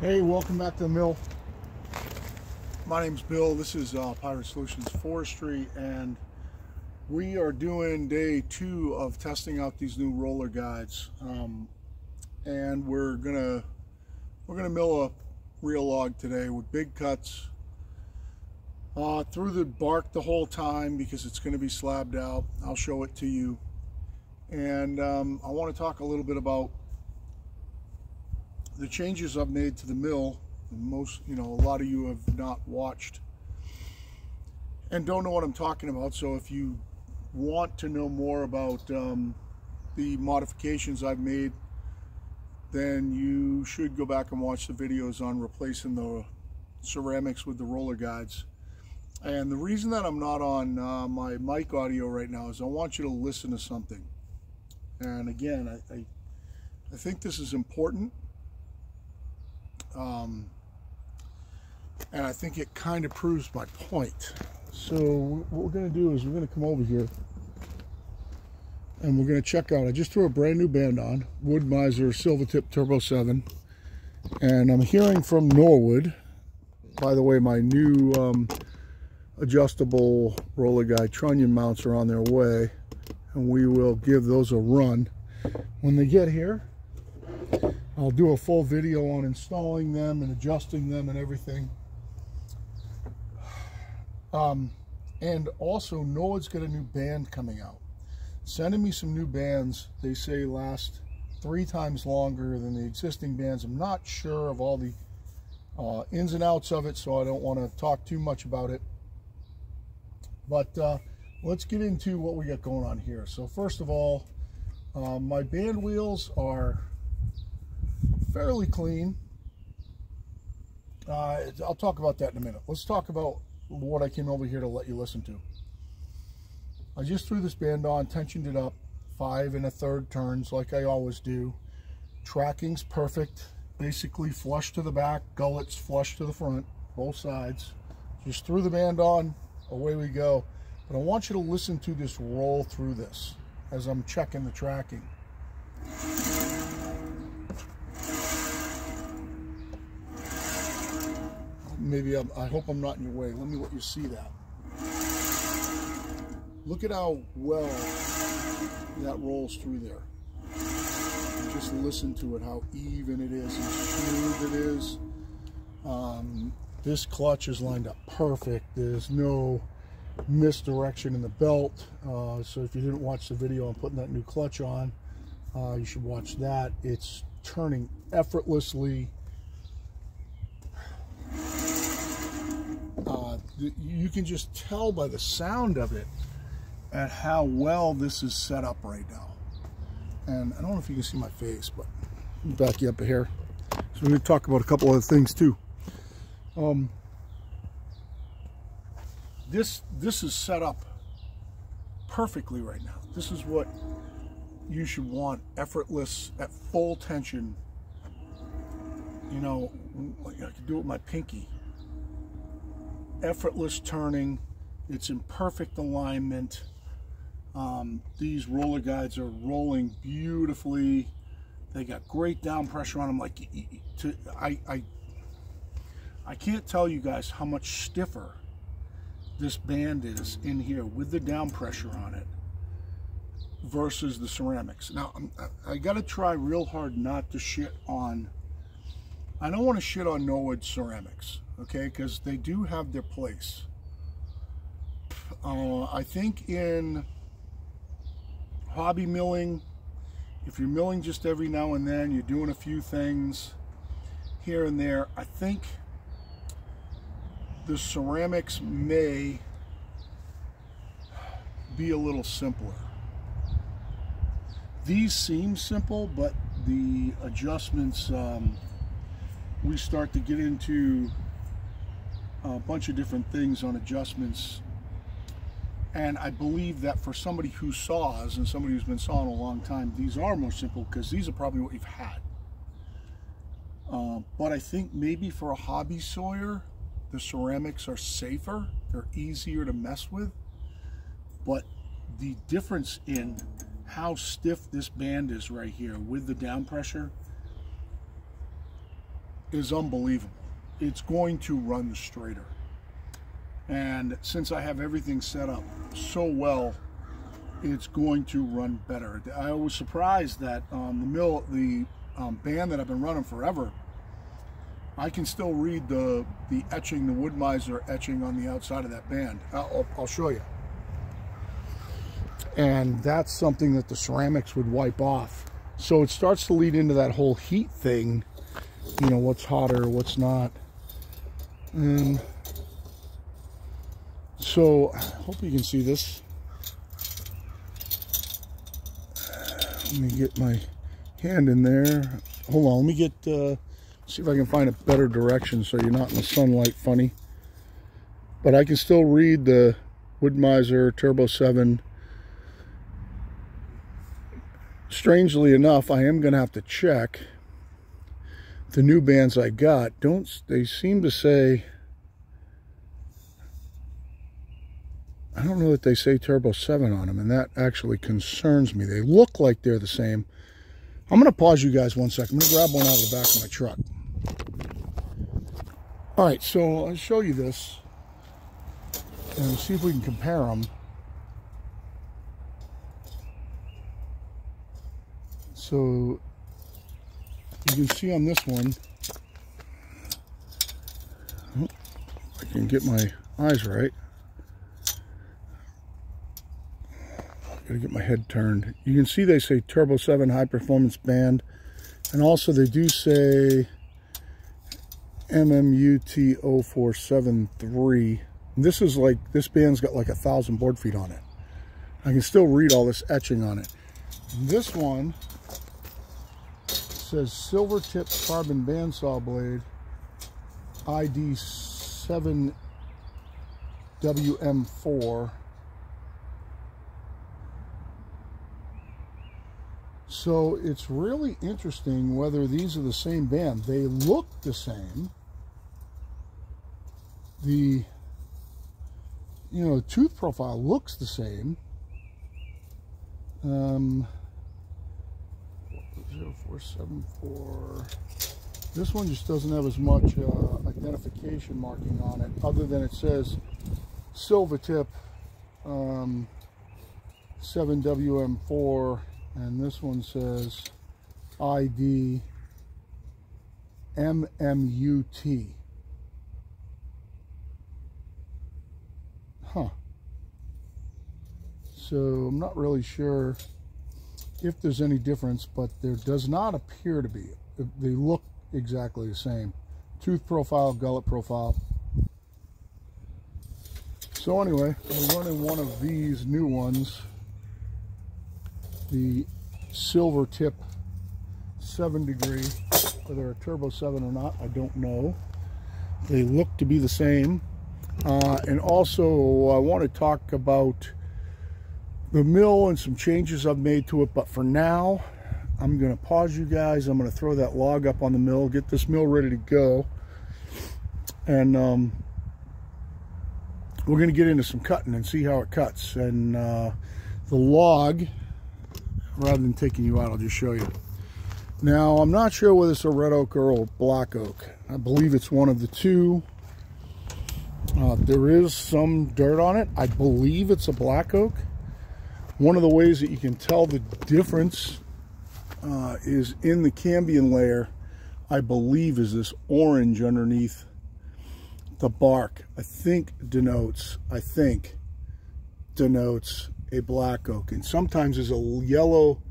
Hey, welcome back to the mill. My name's Bill. This is Pirate Solutions Forestry, and we are doing day 2 of testing out these new roller guides. And we're gonna mill a real log today with big cuts through the bark the whole time because it's going to be slabbed out. I'll show it to you, and I want to talk a little bit about the changes I've made to the mill. A lot of you have not watched and don't know what I'm talking about. So if you want to know more about the modifications I've made, then you should go back and watch the videos on replacing the ceramics with the roller guides. And the reason that I'm not on my mic audio right now is I want you to listen to something. And again, I think this is important. And I think it kind of proves my point. So what we're going to do is we're going to come over here and we're going to check out. I just threw a brand new band on, Wood Miser Silvertip Turbo 7, and I'm hearing from Norwood. By the way, my new adjustable roller guide trunnion mounts are on their way, and we will give those a run when they get here. I'll do a full video on installing them and adjusting them and everything. And also, Norwood's got a new band coming out. Sending me some new bands. They say last 3 times longer than the existing bands. I'm not sure of all the ins and outs of it, so I don't want to talk too much about it. But let's get into what we got going on here. So first of all, my band wheels are fairly clean. I'll talk about that in a minute. Let's talk about what I came over here to let you listen to. I just threw this band on, tensioned it up, 5 1/3 turns like I always do. Tracking's perfect, basically flush to the back, gullets flush to the front, both sides. Just threw the band on, away we go. But I want you to listen to this roll through this as I'm checking the tracking. Maybe I hope I'm not in your way. Let me let you see that. Look at how well that rolls through there. And just listen to it, how even it is and smooth it is. This clutch is lined up perfect. There's no misdirection in the belt. So if you didn't watch the video on putting that new clutch on, you should watch that. It's turning effortlessly. You can just tell by the sound of it at how well this is set up right now. And I don't know if you can see my face, but let me back you up here. So we're going to talk about a couple other things too. This is set up perfectly right now. This is what you should want, effortless, at full tension. You know, I can do it with my pinky. Effortless turning, it's in perfect alignment. These roller guides are rolling beautifully. They got great down pressure on them. I can't tell you guys how much stiffer this band is in here with the down pressure on it versus the ceramics. Now I got to try real hard not to shit on. I don't want to shit on Norwood ceramics, okay, because they do have their place. I think in hobby milling, if you're milling just every now and then, you're doing a few things here and there, I think the ceramics may be a little simpler. These seem simple, but the adjustments, we start to get into a bunch of different things on adjustments. And I believe that for somebody who saws and somebody who's been sawing a long time, these are more simple because these are probably what you've had. But I think maybe for a hobby sawyer, the ceramics are safer. They're easier to mess with. But the difference in how stiff this band is right here with the down pressure, is unbelievable. It's going to run straighter. And since I have everything set up so well, it's going to run better. I was surprised that the band that I've been running forever, I can still read the etching, the Wood-Mizer etching on the outside of that band. I'll show you. And that's something that the ceramics would wipe off. So it starts to lead into that whole heat thing, you know, what's hotter, what's not. And so I hope you can see this. Let me get my hand in there. Hold on, let me get, see if I can find a better direction so you're not in the sunlight funny. But I can still read the Wood-Mizer Turbo 7. Strangely enough, I am going to have to check the new bands I got. They seem to say, I don't know that they say Turbo 7 on them, and that actually concerns me. They look like they're the same. I'm going to pause you guys 1 second. I'm going to grab one out of the back of my truck. All right, so I'll show you this and see if we can compare them. So you can see on this one, oh, I can get my eyes right. Gotta get my head turned. You can see they say Turbo 7 high performance band, and also they do say MMUT 0473. This is like, this band's got like 1,000 board feet on it. I can still read all this etching on it. This one says silver tipped carbon bandsaw blade ID 7WM4. So it's really interesting whether these are the same band. They look the same. The, you know, tooth profile looks the same. 0474. This one just doesn't have as much identification marking on it, other than it says silver tip 7WM4, and this one says ID MMUT. Huh. So I'm not really sure if there's any difference, but there does not appear to be. They look exactly the same. Tooth profile, gullet profile. So anyway, I'm running one of these new ones, the silver tip 7 degree. Whether they're a Turbo 7 or not, I don't know. They look to be the same. And also I want to talk about the mill and some changes I've made to it, but for now I'm going to pause you guys. I'm going to throw that log up on the mill, get this mill ready to go, and we're going to get into some cutting and see how it cuts. And the log, rather than taking you out, I'll just show you. Now I'm not sure whether it's a red oak or a black oak. I believe it's one of the two. There is some dirt on it. I believe it's a black oak. One of the ways that you can tell the difference is in the cambium layer, I believe, is this orange underneath the bark. I think denotes a black oak. And sometimes there's a yellow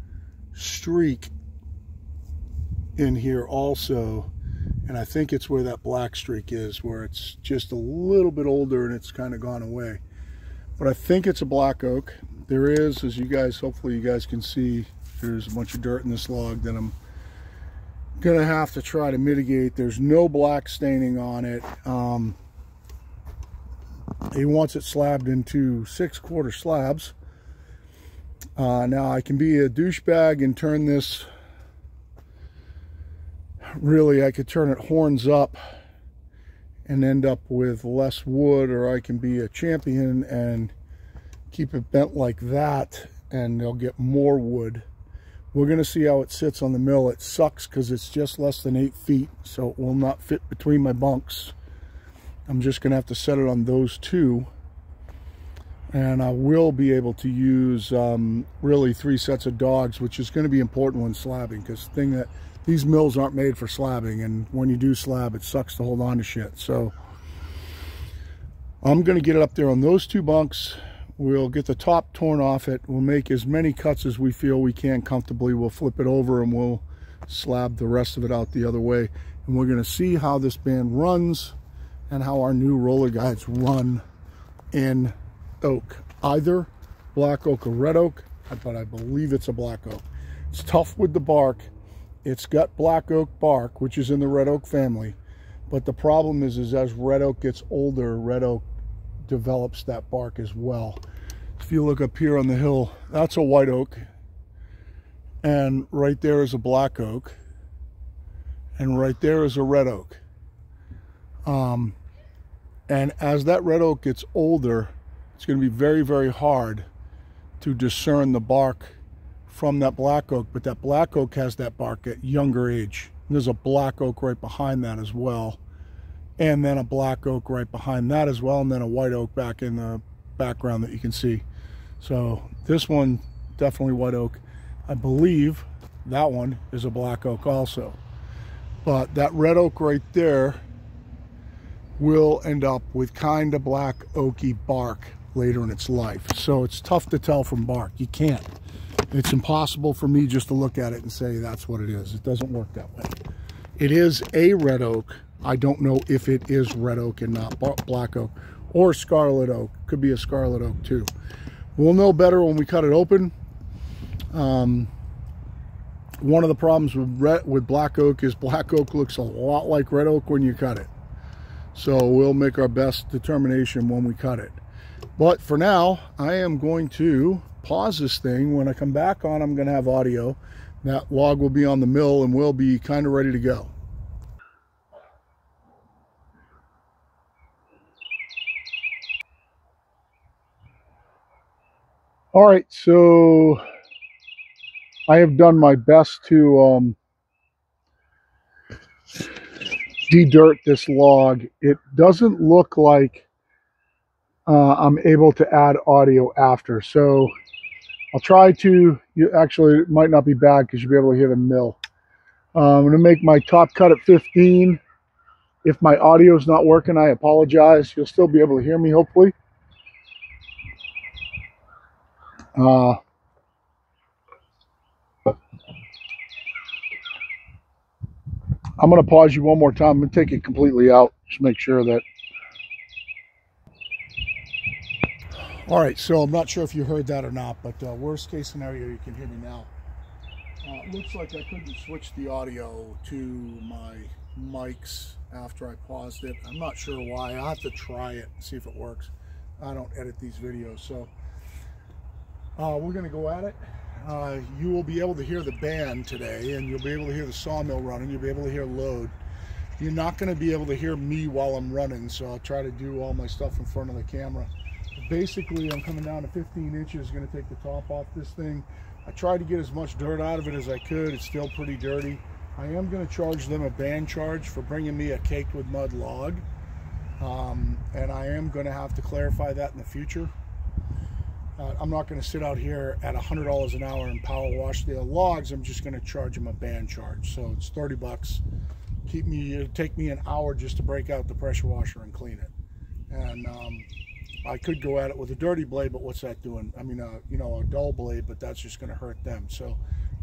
streak in here also. And I think it's where that black streak is, where it's just a little bit older and it's kind of gone away. But I think it's a black oak. There is, as you guys, hopefully you guys can see, there's a bunch of dirt in this log that I'm gonna have to try to mitigate. There's no black staining on it. He wants it slabbed into 6/4 slabs. Now I can be a douchebag and turn this, really I could turn it horns up and end up with less wood, or I can be a champion and keep it bent like that and they'll get more wood. We're going to see how it sits on the mill. It sucks because it's just less than 8 feet, so it will not fit between my bunks. I'm just going to have to set it on those two. And I will be able to use really 3 sets of dogs, which is going to be important when slabbing, because the thing that these mills aren't made for slabbing, and when you do slab, it sucks to hold on to shit. So I'm going to get it up there on those 2 bunks. We'll get the top torn off it. We'll make as many cuts as we feel we can comfortably. We'll flip it over and we'll slab the rest of it out the other way. And we're going to see how this band runs and how our new roller guides run in oak. Either black oak or red oak, but I believe it's a black oak. It's tough with the bark. It's got black oak bark, which is in the red oak family. But the problem is as red oak gets older, red oak develops that bark as well. If you look up here on the hill, that's a white oak, and right there is a black oak, and right there is a red oak. And as that red oak gets older, it's going to be very, very hard to discern the bark from that black oak, but that black oak has that bark at younger age. And there's a black oak right behind that as well, and then a black oak right behind that as well, and then a white oak back in the background that you can see. So this one, definitely white oak. I believe that one is a black oak also. But that red oak right there will end up with kind of black oaky bark later in its life. So it's tough to tell from bark. You can't. It's impossible for me just to look at it and say that's what it is. It doesn't work that way. It is a red oak. I don't know if it is red oak and not black oak, or scarlet oak. Could be a scarlet oak too. We'll know better when we cut it open. One of the problems with black oak is black oak looks a lot like red oak when you cut it. So we'll make our best determination when we cut it. But for now, I am going to pause this thing. When I come back on, I'm going to have audio. That log will be on the mill and we'll be kind of ready to go. All right, so I have done my best to de-dirt this log. It doesn't look like I'm able to add audio after, so I'll try to. Actually, it might not be bad because you'll be able to hear the mill. I'm going to make my top cut at 15. If my audio is not working, I apologize. You'll still be able to hear me, hopefully. I'm going to pause you one more time. I'm going to take it completely out. Just make sure that. All right, so I'm not sure if you heard that or not, but worst case scenario, you can hear me now. It looks like I couldn't switch the audio to my mics after I paused it. I'm not sure why. I'll have to try it and see if it works. I don't edit these videos, so we're going to go at it. You will be able to hear the band today, and you'll be able to hear the sawmill running. You'll be able to hear load. You're not going to be able to hear me while I'm running, so I'll try to do all my stuff in front of the camera. Basically, I'm coming down to 15 inches, going to take the top off this thing. I tried to get as much dirt out of it as I could. It's still pretty dirty. I am going to charge them a band charge for bringing me a caked with mud log. And I am going to have to clarify that in the future. I'm not going to sit out here at $100 an hour and power wash their logs. I'm just going to charge them a band charge. So it's 30 bucks. It'll take me an hour just to break out the pressure washer and clean it. And I could go at it with a dirty blade, but what's that doing? I mean, you know, a dull blade, but that's just going to hurt them. So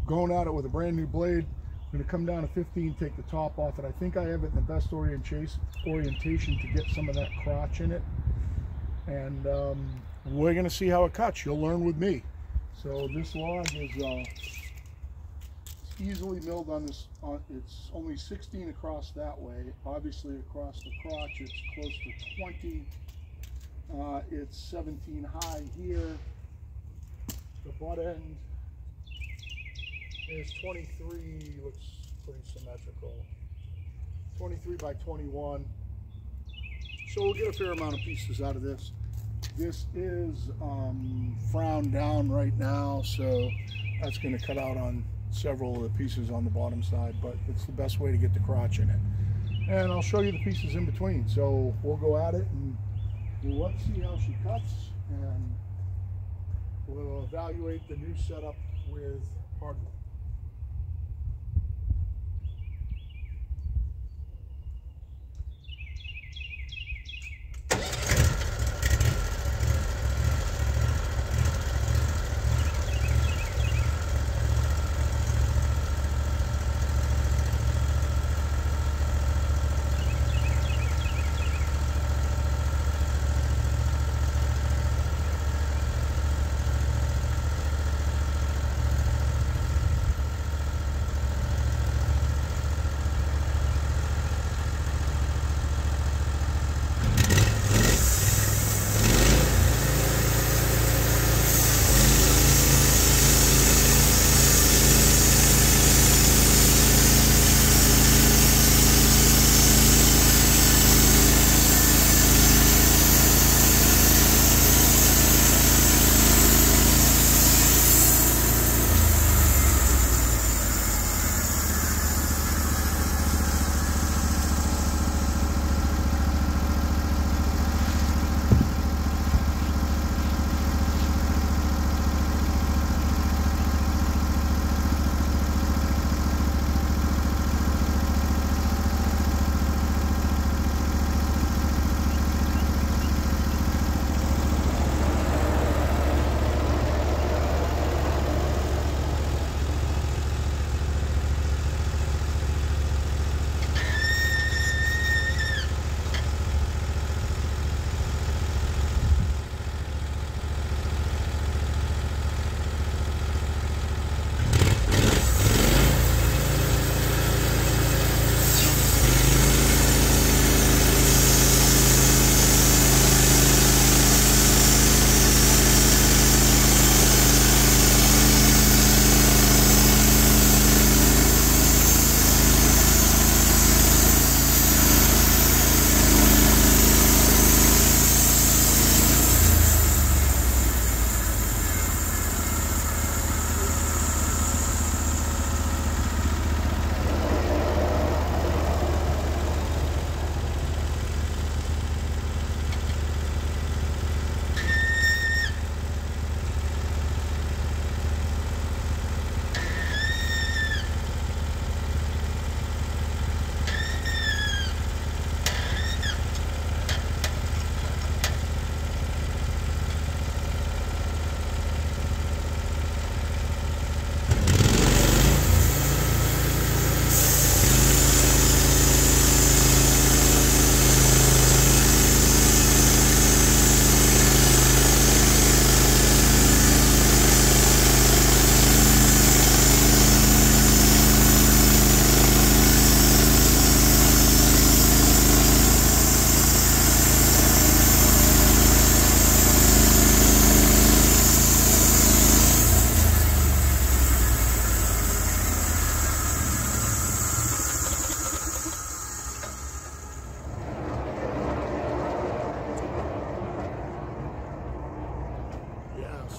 going at it with a brand new blade, I'm going to come down to 15, take the top off it. I think I have it in the best orientation to get some of that crotch in it. And we're going to see how it cuts. You'll learn with me. So this log is easily milled on this. It's only 16 across that way. Obviously across the crotch it's close to 20. It's 17 high here. The butt end is 23. Looks pretty symmetrical. 23 by 21. So we'll get a fair amount of pieces out of this. This is frowned down right now, so that's going to cut out on several of the pieces on the bottom side, but it's the best way to get the crotch in it. And I'll show you the pieces in between. So we'll go at it and let's see how she cuts, and we'll evaluate the new setup with hardwood.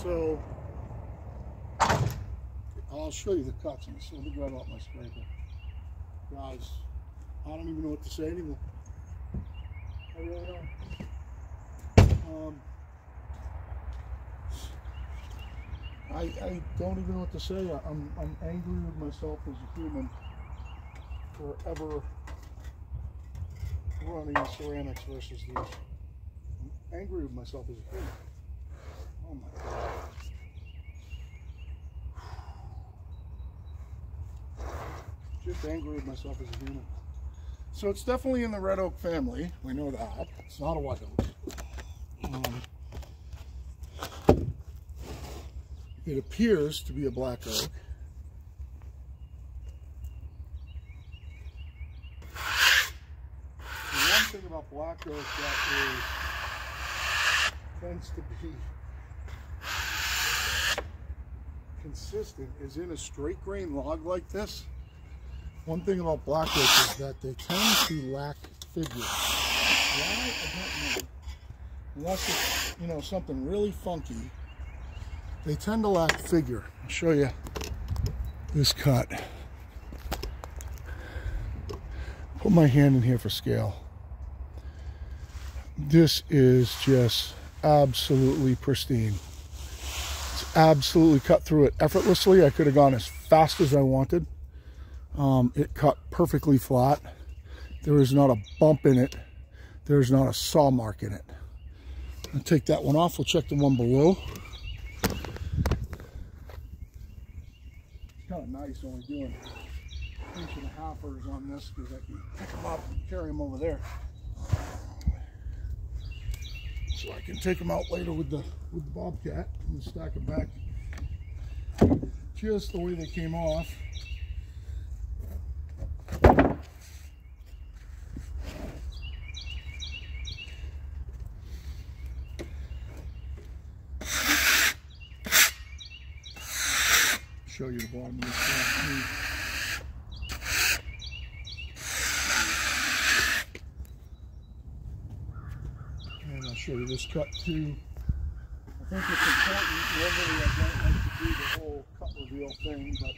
So I'll show you the cuts. So let me grab out my scraper. Guys, I don't even know what to say anymore. I really don't. I don't even know what to say. I'm angry with myself as a human for ever running ceramics versus these. I'm angry with myself as a human. Oh my God. Just angry with myself as a human. So it's definitely in the red oak family. We know that. It's not a white oak. It appears to be a black oak. The one thing about black oak that tends to be consistent is in a straight grain log like this. One thing about black oak is that they tend to lack figure. Why? I don't know. Unless it's, you know, something really funky, they tend to lack figure. I'll show you this cut. Put my hand in here for scale. This is just absolutely pristine. It's absolutely cut through it effortlessly. I could have gone as fast as I wanted. It cut perfectly flat. There is not a bump in it. There's not a saw mark in it. I'll take that one off. We'll check the one below. It's kind of nice only doing 1.5 on this because I can pick them up and carry them over there. So I can take them out later with the Bobcat and stack them back just the way they came off. Show you the bottom of this thing. And I'll show you this cut too. I think it's important. Normally I don't like to do the whole cut reveal thing, but I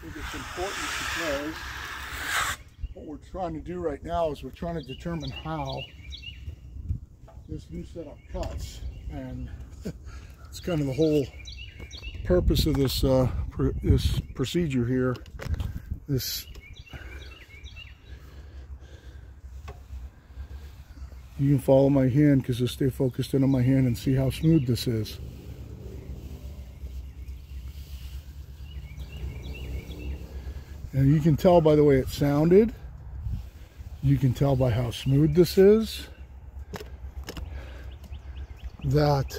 think it's important because what we're trying to do right now is we're trying to determine how this new setup cuts, and it's kind of the whole purpose of this this procedure here. You can follow my hand because just stay focused in on my hand and see how smooth this is. And you can tell by the way it sounded. You can tell by how smooth this is that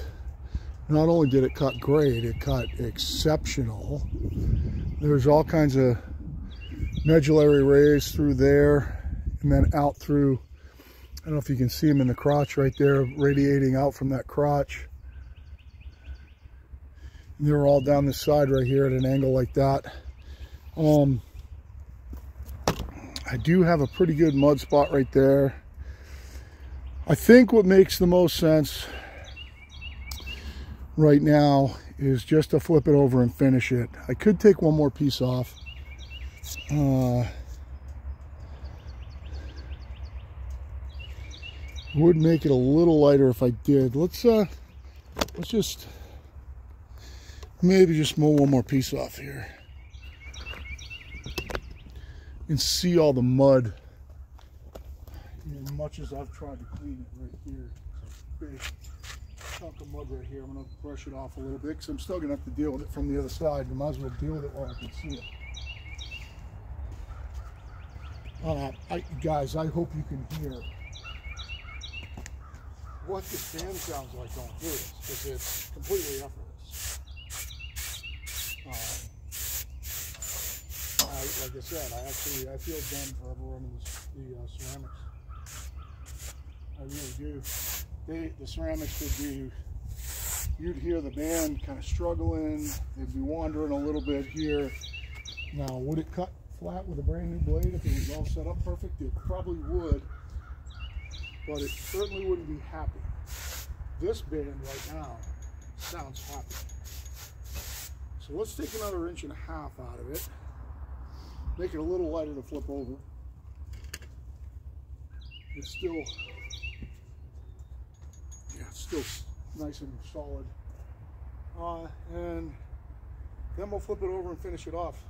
not only did it cut great, it cut exceptional. There's all kinds of medullary rays through there and then out through, I don't know if you can see them in the crotch right there, radiating out from that crotch. And they were all down this side right here at an angle like that. I do have a pretty good mud spot right there. I think what makes the most sense right now is just to flip it over and finish it. I could take one more piece off. Would make it a little lighter if I did. Let's just maybe just mow one more piece off here. You can see all the mud. As much as I've tried to clean it right here, big chunk of mud right here. I'm going to brush it off a little bit because I'm still going to have to deal with it from the other side. You might as well deal with it while I can see it. Guys, I hope you can hear what the fan sounds like on this, because it's completely effortless. Like I said, I feel dumb for ever running the ceramics. I really do. The ceramics would be, you'd hear the band kind of struggling, they'd be wandering a little bit here. Now, would it cut flat with a brand new blade if it was all set up perfect? It probably would, but it certainly wouldn't be happy. This band right now sounds happy. So let's take another 1.5 inches out of it, make it a little lighter to flip over. It's still nice and solid. And then we'll flip it over and finish it off.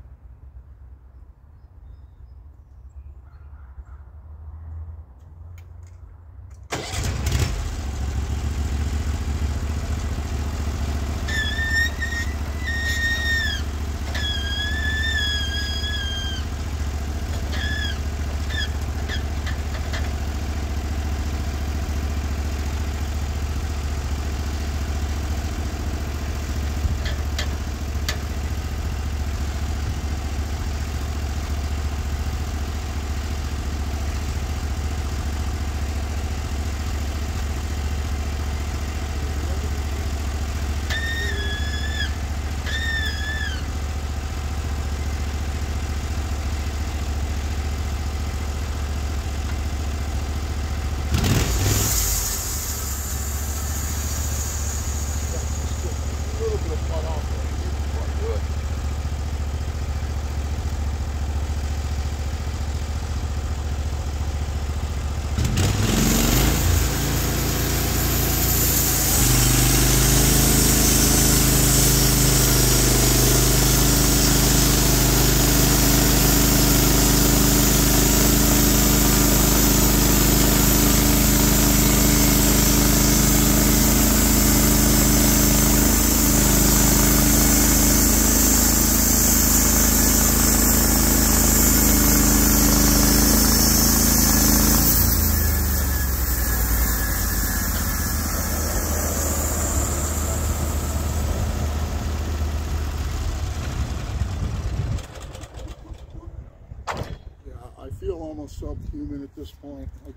human at this point, like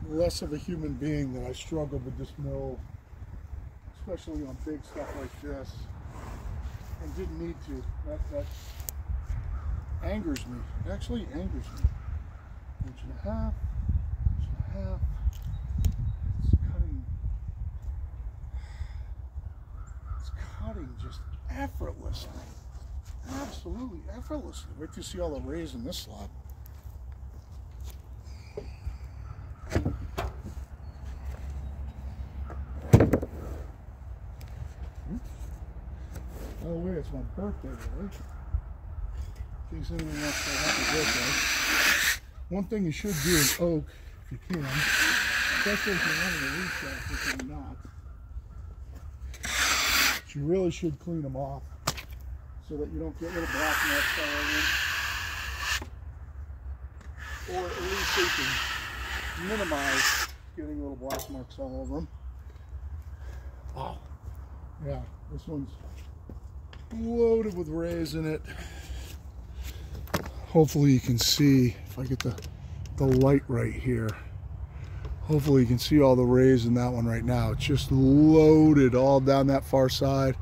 less of a human being, that I struggled with this mill, especially on big stuff like this, and didn't need to. That angers me. It actually angers me. 1.5 inches, 1.5 inches. It's cutting just effortlessly. Absolutely effortlessly. Wait till you see all the rays in this slab. Oh wait, it's my birthday, really. In case anyone wants to happy birthday. One thing you should do in oak, if you can, especially if you're running a leaf shaft, which you're not, you really should clean them off so that you don't get little black marks all over them. Or at least you can minimize getting little black marks all over them. Oh, yeah, this one's loaded with rays in it. Hopefully you can see, if I get the light right here, hopefully you can see all the rays in that one right now. It's just loaded all down that far side,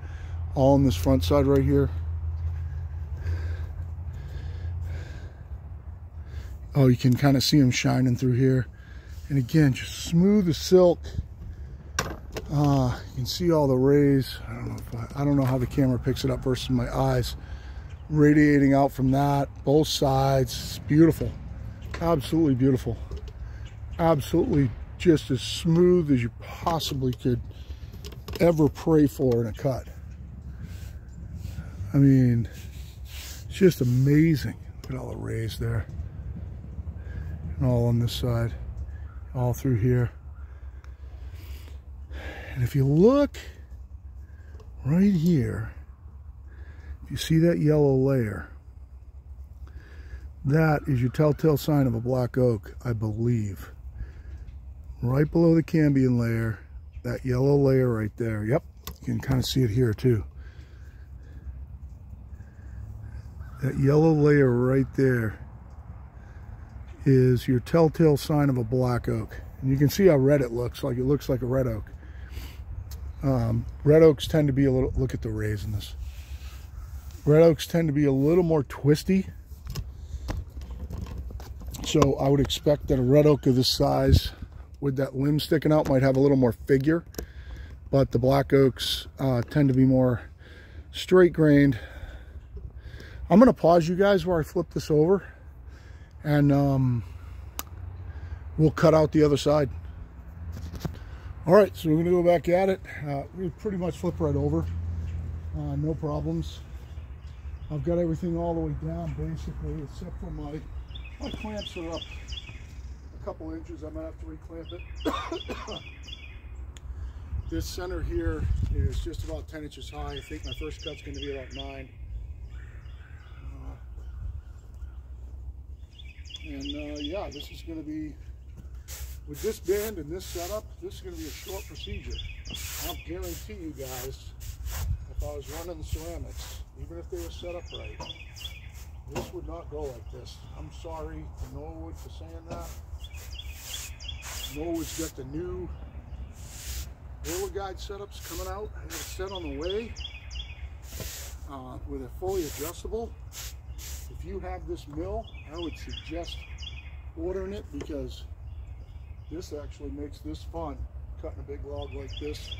all on this front side right here. Oh, you can kind of see them shining through here. And again, just smooth as silk. You can see all the rays. I don't know how the camera picks it up versus my eyes. Radiating out from that, both sides. It's beautiful. Absolutely beautiful. Absolutely just as smooth as you possibly could ever pray for in a cut. I mean, it's just amazing. Look at all the rays there. And all on this side, all through here. And if you look right here, if you see that yellow layer, that is your telltale sign of a black oak, I believe. Right below the cambium layer, that yellow layer right there. Yep, you can kind of see it here too. That yellow layer right there is your telltale sign of a black oak. And you can see how red it looks like. It looks like a red oak. Red oaks tend to be a little, look at the rays in this. Red oaks tend to be a little more twisty. So I would expect that a red oak of this size with that limb sticking out might have a little more figure. But the black oaks tend to be more straight grained. I'm going to pause you guys where I flip this over. And we'll cut out the other side. All right, so we're going to go back at it. We pretty much flip right over. No problems. I've got everything all the way down basically, except for my clamps are up a couple inches. I might have to reclamp it. This center here is just about 10 inches high. I think my first cut's going to be about 9. Yeah, this is going to be, with this bend and this setup, this is going to be a short procedure. I'll guarantee you guys, if I was running the ceramics, even if they were set up right, this would not go like this. I'm sorry to Norwood for saying that. Norwood's got the new roller guide setups coming out. I got a set on the way with a fully adjustable. If you have this mill, I would suggest ordering it, because this actually makes this fun, cutting a big log like this.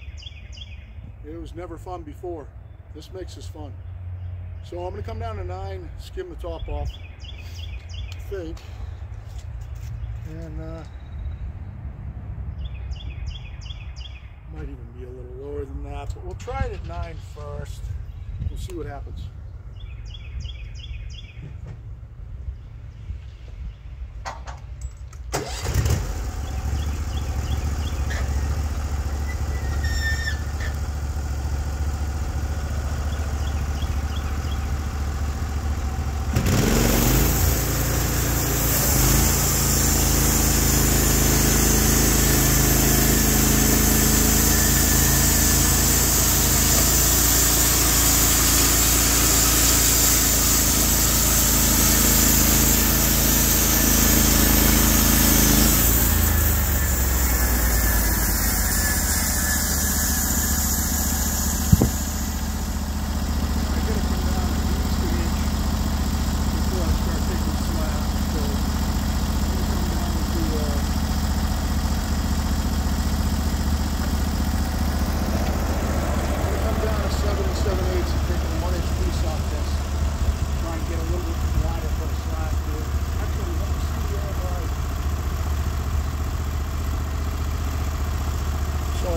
It was never fun before. This makes this fun. So I'm going to come down to 9, skim the top off, I think, and might even be a little lower than that, but we'll try it at 9 first. We'll see what happens.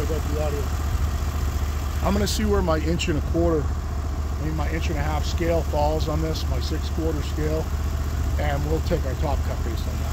Sorry about the audio. I'm going to see where my 1 1/4, I mean my 1 1/2 scale falls on this, my 6/4 scale, and we'll take our top cut based on that.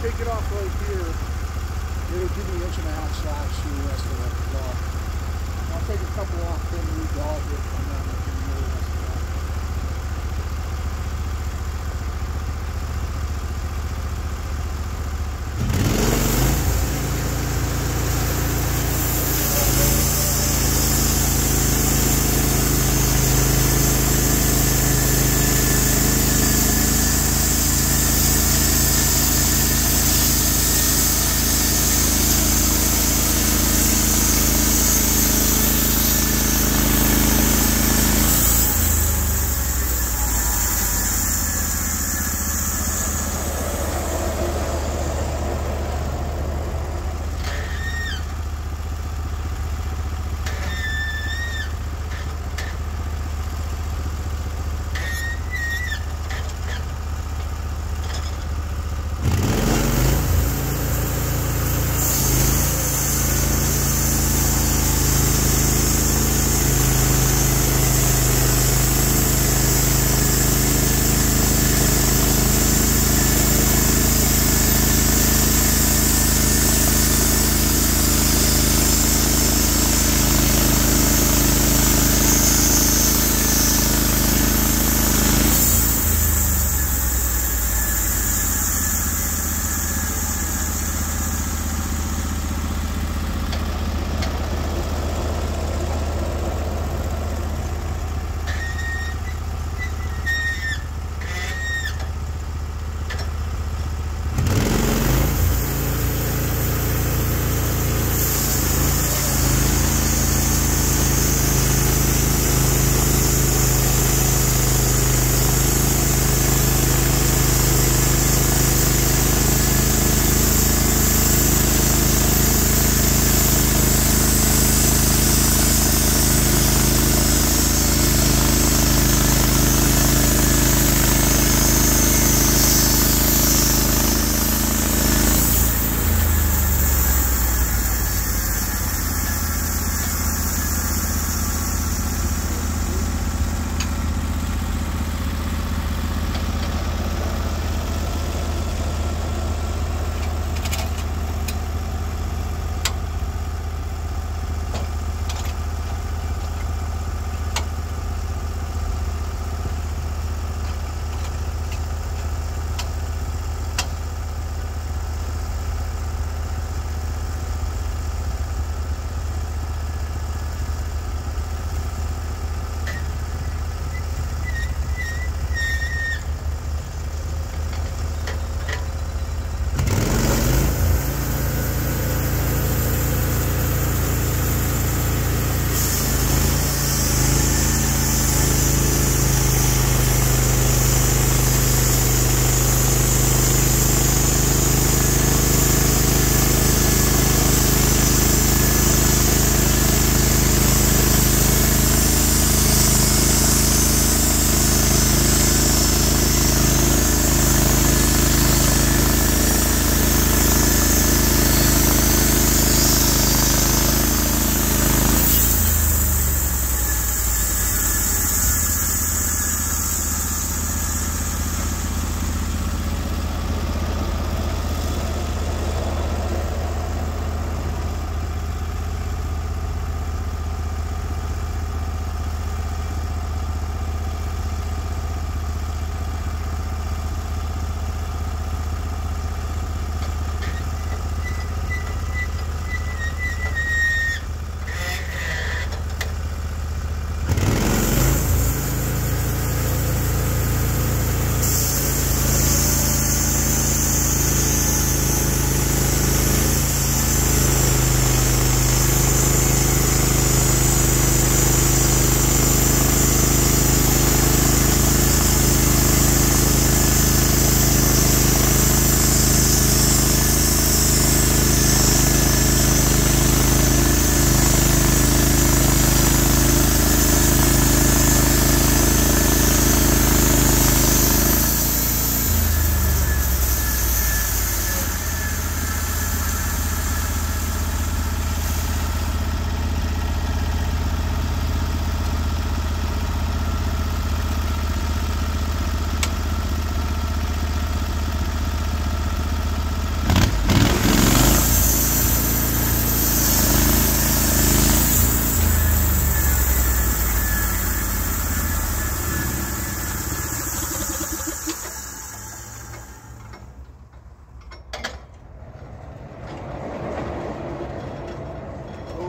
Take it off right here, it'll give me 1 1/2 slabs through the rest of that block. I'll take a couple off, then re-dog it, and then I can do the rest of that.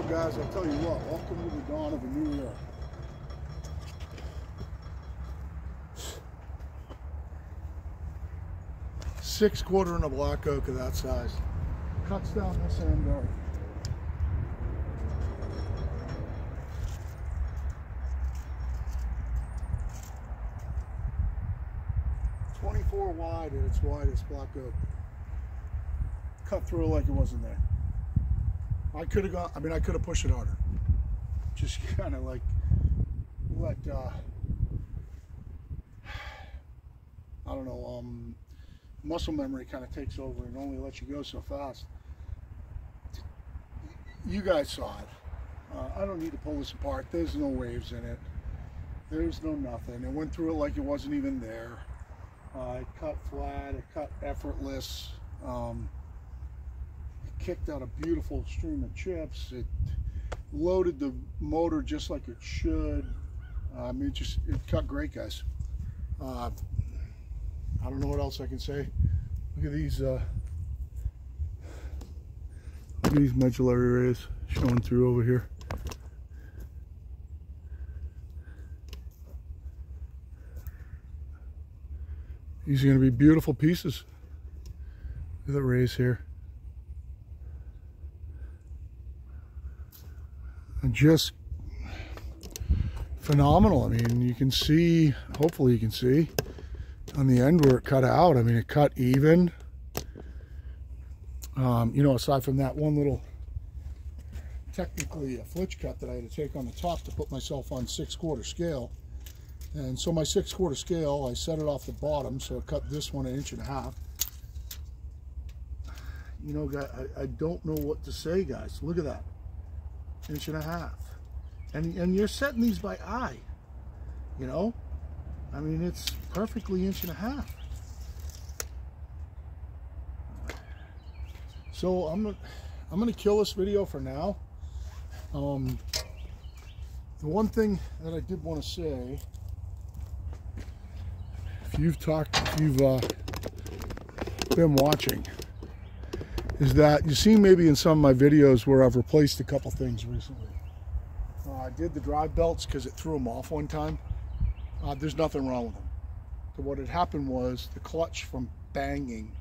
guys, I'll tell you what, welcome to the dawn of a new era. Six-quarter in a black oak of that size. Cuts down this end guard. Wide at its widest black oak. Cut through like it wasn't there. I could have gone, I mean, I could have pushed it harder. Just kind of like let, I don't know, muscle memory kind of takes over and only lets you go so fast. You guys saw it. I don't need to pull this apart. There's no waves in it. There's no nothing. It went through it like it wasn't even there. It cut flat, it cut effortless, it kicked out a beautiful stream of chips, it loaded the motor just like it should. I mean, it cut great, guys. I don't know what else I can say. Look at these medullary rays showing through over here. These are going to be beautiful pieces. Look at the rays here. And just phenomenal. I mean, you can see, hopefully you can see on the end where it cut out. I mean, it cut even. You know, aside from that one little, technically a flitch cut that I had to take on the top to put myself on 6/4 scale. And so my 6/4 scale, I set it off the bottom, so it cut this one 1.5 inches. You know, guys, I don't know what to say, guys. Look at that, 1.5 inches. And you're setting these by eye, you know? I mean, it's perfectly 1.5 inches. So I'm gonna kill this video for now. The one thing that I did want to say, if you've been watching, is that you see maybe in some of my videos where I've replaced a couple things recently. I did the drive belts because it threw them off one time. There's nothing wrong with them. So what had happened was the clutch from banging,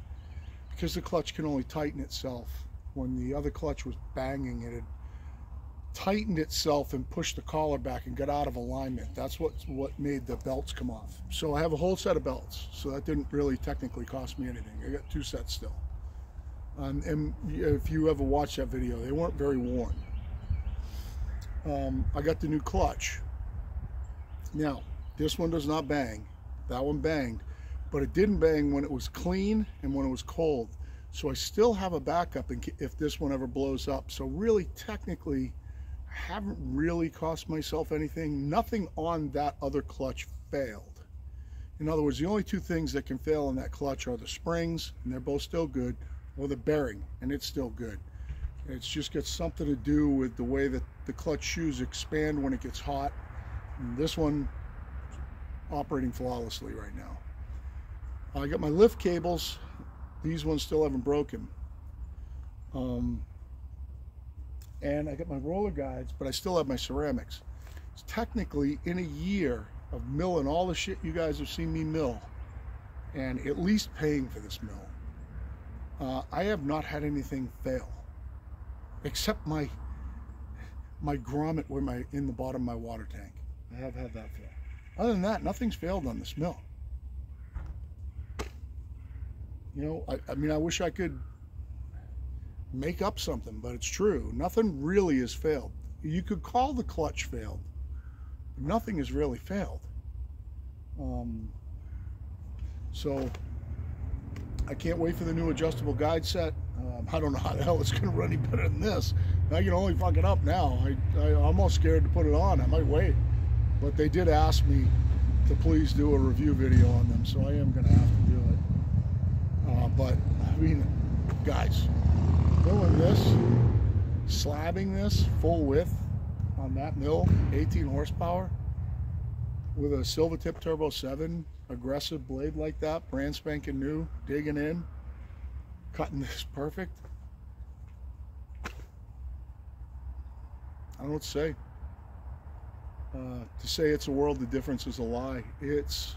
because the clutch can only tighten itself. When the other clutch was banging, it had tightened itself and pushed the collar back and got out of alignment. That's what made the belts come off. So I have a whole set of belts, so that didn't really technically cost me anything. I got 2 sets still. And if you ever watched that video, they weren't very worn. I got the new clutch. Now, this one does not bang. That one banged, but it didn't bang when it was clean and when it was cold. So I still have a backup if this one ever blows up. So really, technically, I haven't really cost myself anything. Nothing on that other clutch failed. In other words, the only 2 things that can fail in that clutch are the springs, and they're both still good, or the bearing, and it's still good. It's just got something to do with the way that the clutch shoes expand when it gets hot. And this one operating flawlessly right now. I got my lift cables. These ones still haven't broken. And I got my roller guides, but I still have my ceramics. It's technically, in a year of milling all the shit you guys have seen me mill, and at least paying for this mill, I have not had anything fail, except my grommet where in the bottom of my water tank. I have had that fail. Other than that, nothing's failed on this mill. You know, I mean, I wish I could make up something, but it's true. Nothing really has failed. You could call the clutch failed, but nothing has really failed. So I can't wait for the new adjustable guide set. I don't know how the hell it's going to run any better than this. I can only fuck it up now. I'm almost scared to put it on. I might wait. But they did ask me to please do a review video on them, so I am going to have to do it. But, I mean, guys, milling this, slabbing this full width on that mill, 18 horsepower, with a Silvertip Turbo 7 aggressive blade like that, brand spanking new, digging in, cutting this perfect. I don't know what to say. To say it's a world of difference is a lie. It's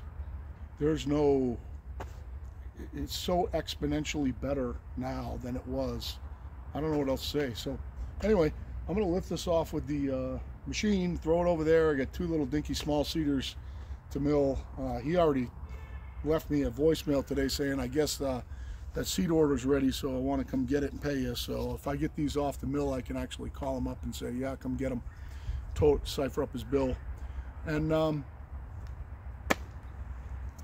so exponentially better now than it was. I don't know what else to say. So anyway, I'm going to lift this off with the machine, throw it over there. I got two little dinky small seeders to mill. He already left me a voicemail today saying, I guess that seed order's ready, so I want to come get it and pay you. So if I get these off the mill, I can actually call him up and say, yeah, come get them. Cipher up his bill. And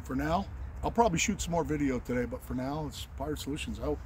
for now, I'll probably shoot some more video today, but for now, it's Pirate Solutions out.